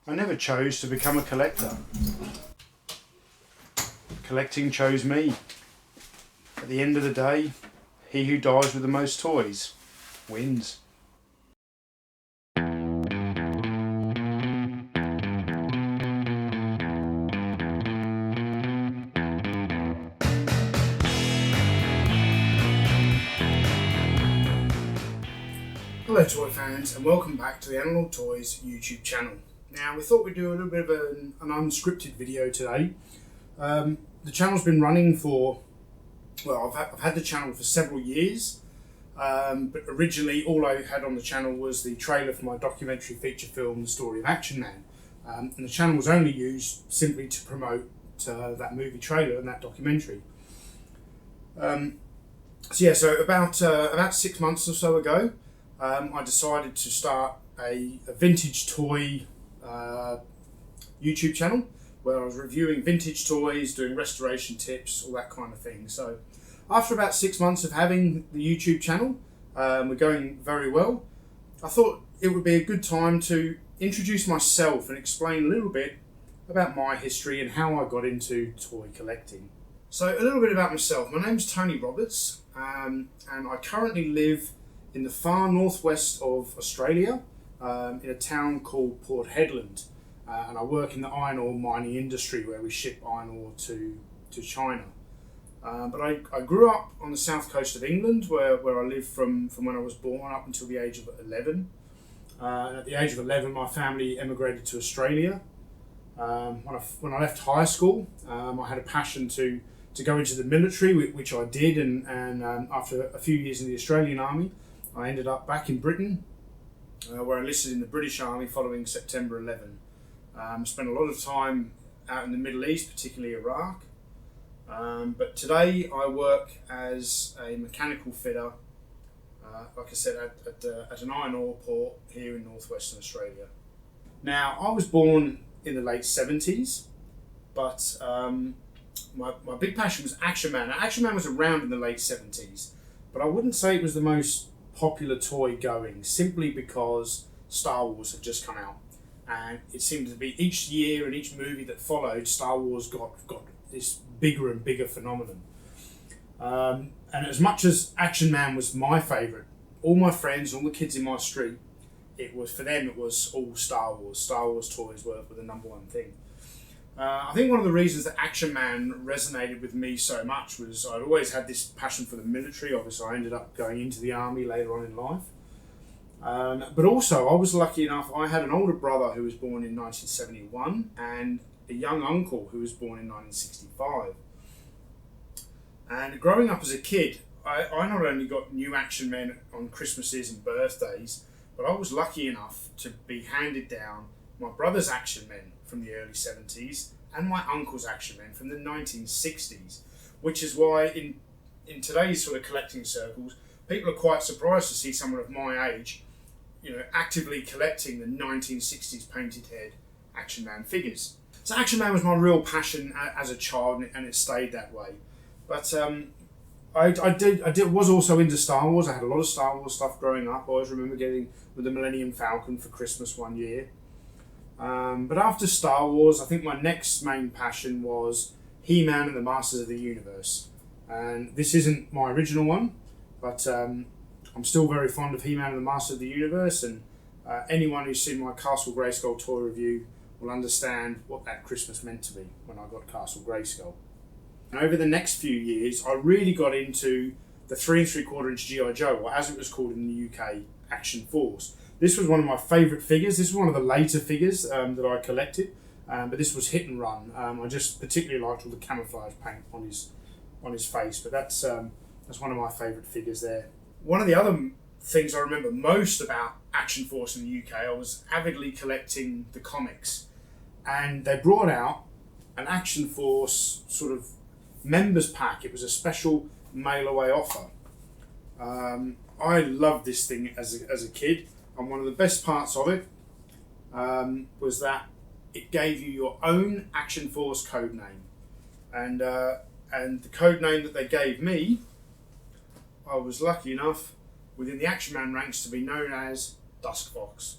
I never chose to become a collector. Collecting chose me. At the end of the day, he who dies with the most toys wins. Hello toy fans, and welcome back to the Untitled Toys YouTube channel. Now we thought we'd do a little bit of an unscripted video today. The channel's been running for, well, I've had the channel for several years, but originally all I had on the channel was the trailer for my documentary feature film, The Story of Action Man. And the channel was only used simply to promote that movie trailer and that documentary. So about 6 months or so ago, I decided to start a vintage toy YouTube channel where I was reviewing vintage toys, doing restoration tips, all that kind of thing. So after about 6 months of having the YouTube channel, we're going very well, I thought it would be a good time to introduce myself and explain a little bit about my history and how I got into toy collecting. So a little bit about myself. My name's Tony Roberts, and I currently live in the far northwest of Australia, in a town called Port Hedland, and I work in the iron ore mining industry where we ship iron ore to China. But I grew up on the south coast of England where I lived from when I was born up until the age of 11. And at the age of 11 my family emigrated to Australia. When I left high school, I had a passion to go into the military, which I did, and after a few years in the Australian Army, I ended up back in Britain, where I enlisted in the British Army following September 11. Spent a lot of time out in the Middle East, particularly Iraq. But today I work as a mechanical fitter, like I said, at an iron ore port here in northwestern Australia. Now, I was born in the late 70s, but my big passion was Action Man. Now, Action Man was around in the late 70s, but I wouldn't say it was the most popular toy going, simply because Star Wars had just come out, and it seemed to be each year and each movie that followed, Star Wars got this bigger and bigger phenomenon. And as much as Action Man was my favourite, all my friends, all the kids in my street, for them it was all Star Wars. Star Wars toys were the number one thing. I think one of the reasons that Action Man resonated with me so much was I'd always had this passion for the military. Obviously, I ended up going into the army later on in life. But also, I was lucky enough, I had an older brother who was born in 1971 and a young uncle who was born in 1965. And growing up as a kid, I not only got new Action Men on Christmases and birthdays, but I was lucky enough to be handed down my brother's Action Men from the early 70s and my uncle's Action Men from the 1960s, which is why in today's sort of collecting circles, people are quite surprised to see someone of my age, actively collecting the 1960s painted head Action Man figures. So Action Man was my real passion as a child, and it stayed that way. But I was also into Star Wars. I had a lot of Star Wars stuff growing up. I always remember getting with the Millennium Falcon for Christmas one year. But after Star Wars, I think my next main passion was He-Man and the Masters of the Universe. And this isn't my original one, but I'm still very fond of He-Man and the Masters of the Universe, and anyone who's seen my Castle Grayskull toy review will understand what that Christmas meant to me when I got Castle Grayskull. And over the next few years, I really got into the 3 3/4 inch G.I. Joe, or as it was called in the UK, Action Force. This was one of my favourite figures. This was one of the later figures that I collected, but this was Hit and Run. I just particularly liked all the camouflage paint on his face, but that's one of my favourite figures there. One of the other things I remember most about Action Force in the UK, I was avidly collecting the comics, and they brought out an Action Force sort of members pack. It was a special mail away offer. I loved this thing as a kid. And one of the best parts of it was that it gave you your own Action Force code name. And the code name that they gave me, I was lucky enough within the Action Man ranks to be known as Dusk Fox.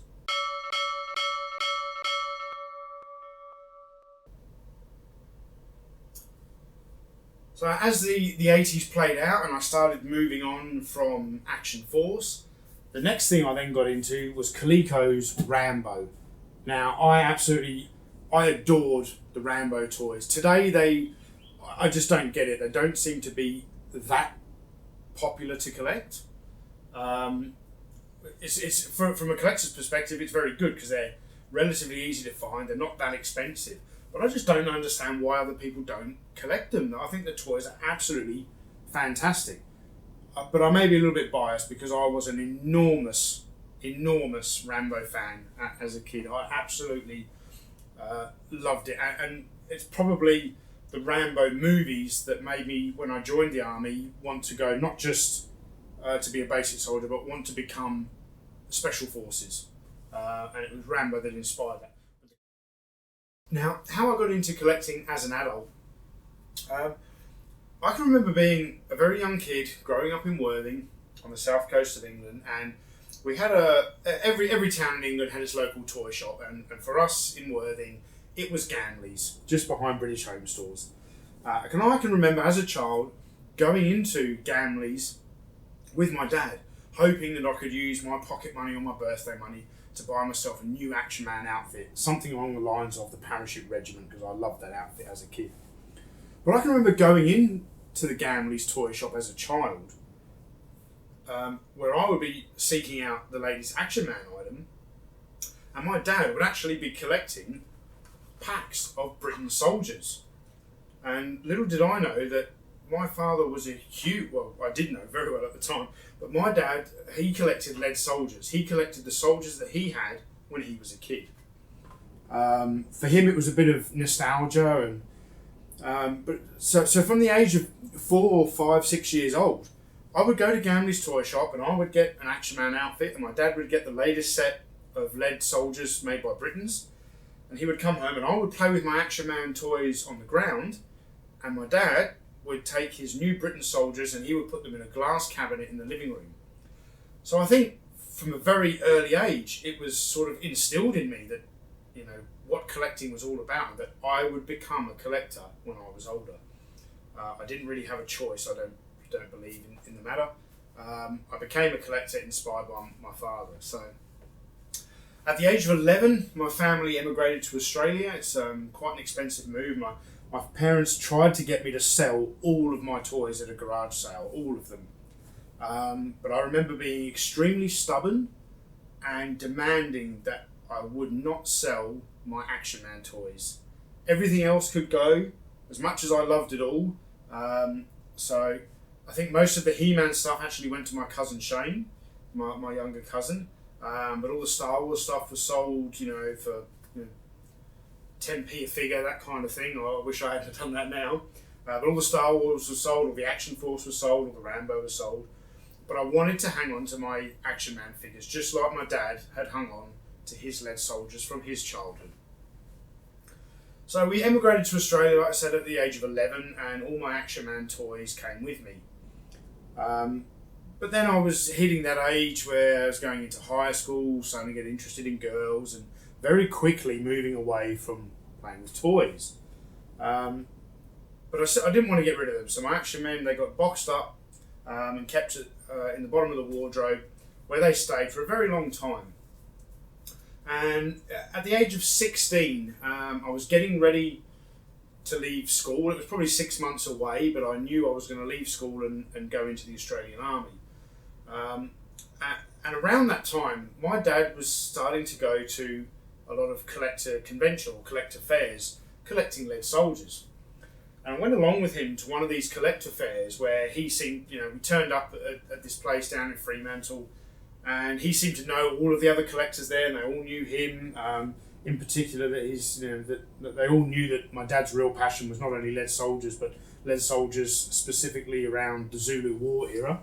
So as the 80s played out and I started moving on from Action Force, the next thing I then got into was Coleco's Rambo. Now, I adored the Rambo toys. Today, I just don't get it. They don't seem to be that popular to collect. It's from a collector's perspective, it's very good because they're relatively easy to find. They're not that expensive. But I just don't understand why other people don't collect them. I think the toys are absolutely fantastic. But I may be a little bit biased because I was an enormous Rambo fan as a kid. I absolutely loved it. And it's probably the Rambo movies that made me, when I joined the army, want to go not just to be a basic soldier, but want to become special forces. And it was Rambo that inspired that. Now, how I got into collecting as an adult, I can remember being a very young kid growing up in Worthing on the south coast of England, and we had every town in England had its local toy shop, and for us in Worthing, it was Gamley's, just behind British Home Stores. I can remember as a child going into Gamley's with my dad, hoping that I could use my pocket money or my birthday money to buy myself a new Action Man outfit, something along the lines of the Parachute Regiment, because I loved that outfit as a kid. But I can remember going in to the Gamley's toy shop as a child, where I would be seeking out the latest Action Man item, and my dad would actually be collecting packs of Britain's soldiers. And little did I know that my father was I did know very well at the time, but my dad, he collected lead soldiers. He collected the soldiers that he had when he was a kid. For him, it was a bit of nostalgia, and so from the age of 4, 5, 6 years old, I would go to Gamley's toy shop and I would get an Action Man outfit, and my dad would get the latest set of lead soldiers made by Britons, and he would come home and I would play with my Action Man toys on the ground, and my dad would take his new Britain soldiers and he would put them in a glass cabinet in the living room. So I think from a very early age, it was sort of instilled in me that, what collecting was all about, that I would become a collector when I was older. I didn't really have a choice. I don't believe in the matter. I became a collector inspired by my father. So at the age of 11, my family emigrated to Australia. It's quite an expensive move. My parents tried to get me to sell all of my toys at a garage sale, all of them. But I remember being extremely stubborn and demanding that I would not sell my Action Man toys. Everything else could go, as much as I loved it all. So I think most of the He-Man stuff actually went to my cousin Shane, my younger cousin. But all the Star Wars stuff was sold, for 10p a figure, that kind of thing. I wish I hadn't done that now. But all the Star Wars was sold, all the Action Force was sold, all the Rambo was sold. But I wanted to hang on to my Action Man figures, just like my dad had hung on to his lead soldiers from his childhood. So we emigrated to Australia, like I said, at the age of 11, and all my Action Man toys came with me. But then I was hitting that age where I was going into high school, starting to get interested in girls, and very quickly moving away from playing with toys. But I didn't want to get rid of them, so my Action Men, they got boxed up and kept in the bottom of the wardrobe, where they stayed for a very long time. And at the age of 16, I was getting ready to leave school. It was probably 6 months away, but I knew I was going to leave school and go into the Australian Army. And around that time, my dad was starting to go to a lot of collector fairs, collecting lead soldiers. And I went along with him to one of these collector fairs where he seemed, we turned up at this place down in Fremantle, and he seemed to know all of the other collectors there, and they all knew him. In particular, that they all knew that my dad's real passion was not only lead soldiers, but lead soldiers specifically around the Zulu War era.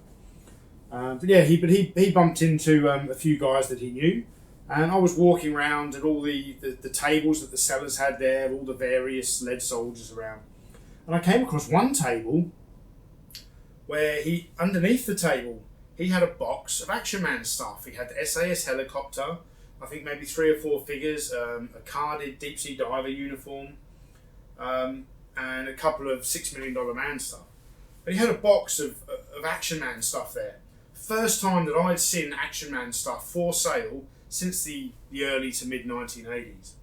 He bumped into a few guys that he knew, and I was walking around at all the tables that the sellers had there, all the various lead soldiers around, and I came across one table where underneath the table, he had a box of Action Man stuff. He had the SAS helicopter, I think maybe 3 or 4 figures, a carded deep sea diver uniform, and and a couple of $6 Million Man stuff. But he had a box of Action Man stuff there. First time that I'd seen Action Man stuff for sale since the early to mid 1980s.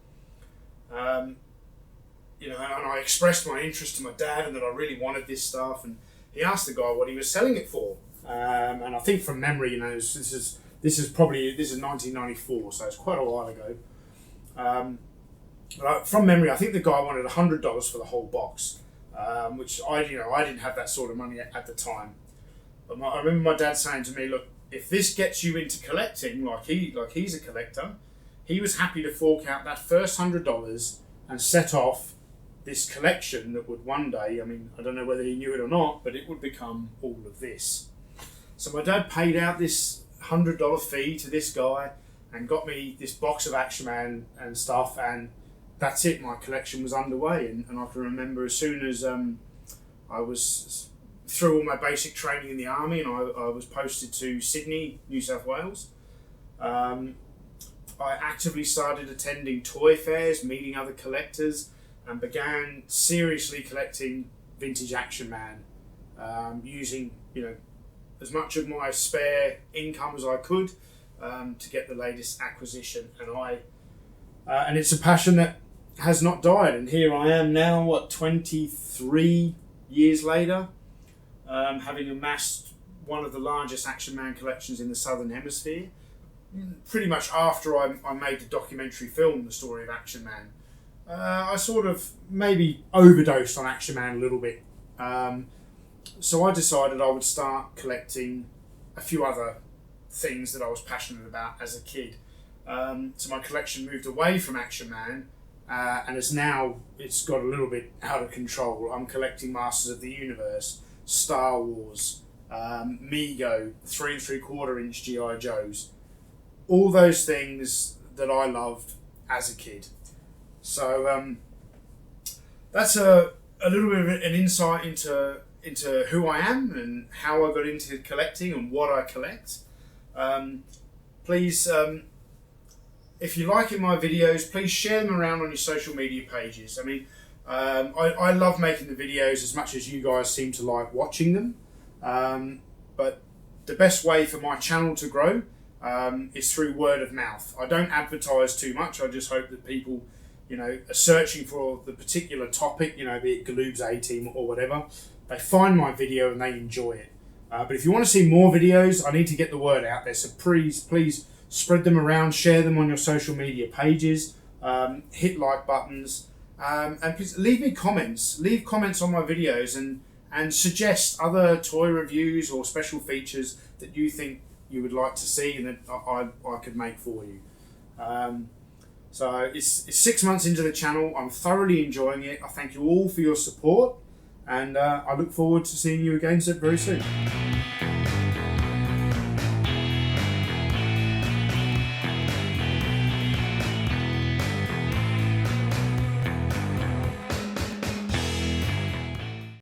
You know, and I expressed my interest to my dad and that I really wanted this stuff, and he asked the guy what he was selling it for. And I think from memory, you know, this is 1994, so it's quite a while ago. But from memory, I think the guy wanted $100 for the whole box, which I didn't have that sort of money at the time. But I remember my dad saying to me, "Look, if this gets you into collecting, like he's a collector, he was happy to fork out that first $100 and set off this collection that would one day, I mean, I don't know whether he knew it or not, but it would become all of this." So my dad paid out this $100 fee to this guy and got me this box of Action Man and stuff, and that's it. My collection was underway, and I can remember as soon as I was through all my basic training in the army and I was posted to Sydney, New South Wales, I actively started attending toy fairs, meeting other collectors, and began seriously collecting vintage Action Man, using, you know, as much of my spare income as I could to get the latest acquisition. And it's a passion that has not died. And here I am now, 23 years later, having amassed one of the largest Action Man collections in the Southern Hemisphere. Pretty much after I made the documentary film, The Story of Action Man, I sort of maybe overdosed on Action Man a little bit. So I decided I would start collecting a few other things that I was passionate about as a kid. So my collection moved away from Action Man, and it's got a little bit out of control. I'm collecting Masters of the Universe, Star Wars, Mego, 3 3/4 inch G.I. Joes. All those things that I loved as a kid. So that's a little bit of an insight into who I am and how I got into collecting and what I collect. Please, if you're liking my videos, please share them around on your social media pages. I mean, I love making the videos as much as you guys seem to like watching them. But the best way for my channel to grow is through word of mouth. I don't advertise too much. I just hope that people, you know, are searching for the particular topic, you know, be it Galoob's A-Team or whatever. They find my video and they enjoy it. But if you want to see more videos, I need to get the word out there. So please spread them around, share them on your social media pages, hit like buttons, and please leave me comments. Leave comments on my videos and suggest other toy reviews or special features that you think you would like to see and that I could make for you. So it's 6 months into the channel. I'm thoroughly enjoying it. I thank you all for your support, and I look forward to seeing you again very soon.